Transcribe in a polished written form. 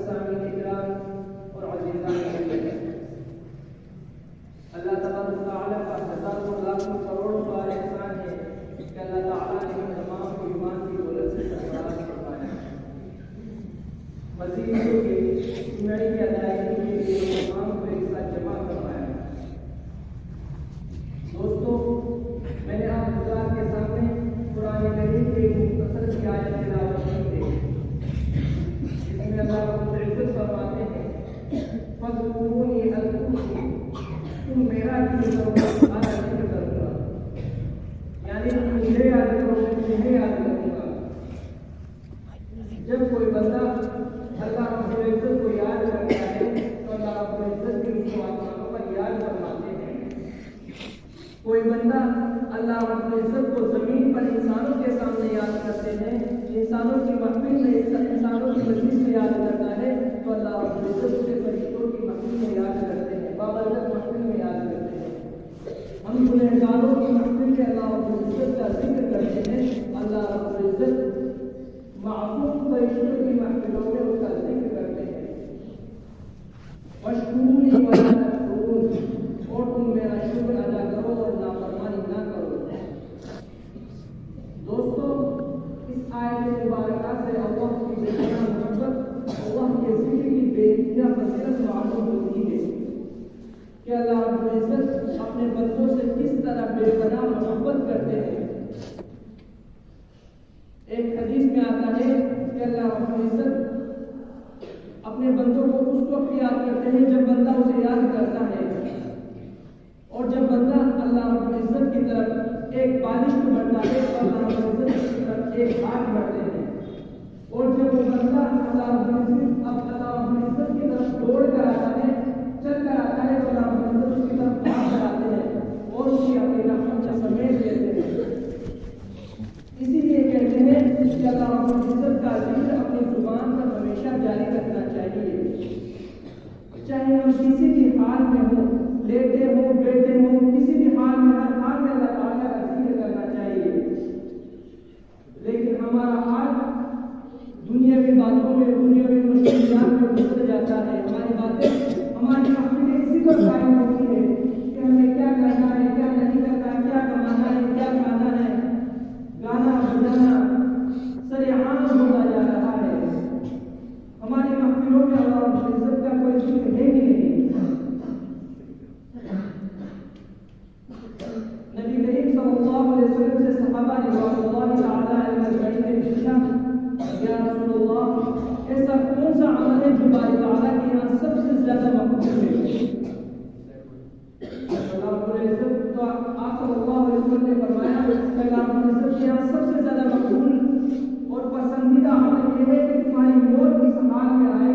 سامعین کرام اور عزیزان مجاہدین، اللہ تبارک و تعالیٰ کا ہزاروں لاکھوں کروڑوں بار احسان ہے کہ اللہ تعالیٰ نے ہم تمام کو ایمان کی دولت سے سرفراز فرمایا، مزید جو کہ زندگی کی ادائیگی کے لیے تمام کو ایک ساتھ جمع کروایا۔ دوستو، میں نے آپ حضرات کے سامنے قرآن کریم کی مختصر سی آیت تلاوت کی ہے، جس میں اللہ رب العزت فرماتے ہیں فَاذْكُرُونِي أَذْكُرْكُمْ، تم میرا ذکر کروں گا، یعنی تم مجھے یاد کرو میں تمہیں یاد کروں گا۔ جب کوئی بندہ اللہ رب العزت کو یاد کرتا ہے تو اللہ رب العزت کی اس کو آسمانوں پر یاد فرماتے ہیں۔ کوئی بندہ اللہ رب العزت کو زمین پر انسانوں کے سامنے یاد کرتے ہیں، انسانوں کی محفل میں انسانوں کی مجلس میں یاد کرتا ہے تو اللہ رب العزت اسے فرشتوں کی محفل میں یاد کرتے ہیں، بابرکت محفل میں یاد کرتے ہیں۔ ہم گنہگاروں کی محفل میں اللہ رب العزت کا ذکر کرتے ہیں، اللہ رب العزت معصوم فرشتوں کی محفلوں میں اس کا ذکر کرتے ہیں۔ وَاشْكُرُونِي وَلَا تَكْفُرُونِ، اور تم میرا شکر ادا کرو اور نافرمانی نہ کرو۔ دوستو، اس آیت مبارکہ سے اللہ کی بے محبت، اللہ کے ذکر کی بے انتہا فضیلت معلوم ہوتی ہے کہ اللہ رب العزت اپنے بندوں سے کس طرح بے پناہ محبت کرتے ہیں۔ ایک حدیث میں آتا ہے کہ اللہ رب العزت اپنے بندوں کو اس وقت یاد کرتے ہیں جب بندہ اسے یاد کرتا ہے، اور جب بندہ اللہ رب العزت کی طرف ایک بالش کو بڑھتا ہے تو اللہ رب العزت کی طرف ایک ہاتھ بڑھتے ہیں، اور جب وہ بندہ اللہ رب العزت کی طرف دوڑ کر آتا ہے، چل کر آتا ہے تو اللہ رب العزت اس کی طرف ہاتھ بڑھاتے ہیں اور اس کی اپنی رحمت سے سمیٹ لیتے ہیں۔ اسی لیے کہتے ہیں کہ اللہ رب العزت کا ذکر اپنی زبان پر ہمیشہ جاری رکھنا چاہیے، چاہے ہم کسی بھی حال میں ہوں، لیٹے ہوں، بیٹھے ہوں، کسی بھی حال میں، ہر حال میں اللہ تعالیٰ کا ذکر کرنا چاہیے۔ لیکن ہمارا حال دنیاوی باتوں میں، دنیاوی مشغولیات میں گزر جاتا ہے، ہماری باتیں، ہماری محفلیں اسی پر قائم ہوتی ہے کہ ہمیں کیا کرنا ہے، کیا نہیں کرنا ہے، کیا کمانا ہے، کیا کھانا ہے، گانا بجانا سر عام ہوتا جا رہا ہے۔ ہماری محفلوں میں اللہ رب العزت کا کوئی ذکر ہے ہی نہیں۔ نبی کریم صلی اللہ علیہ وسلم سے صحابہ رضوان اللہ تعالیٰ علیہ اجمعین نے پوچھا، یا رسول اللہ، ایسا کون سا عمل ہے جو باری تعالیٰ کے یہاں سب سے زیادہ مقبول ہے؟ اللہ رب العزت تو آپ صلی اللہ علیہ وسلم نے فرمایا کہ اللہ رب العزت کے یہاں سب سے زیادہ مقبول اور پسندیدہ عمل یہ ہے کہ تمہاری موت اس حال میں آئے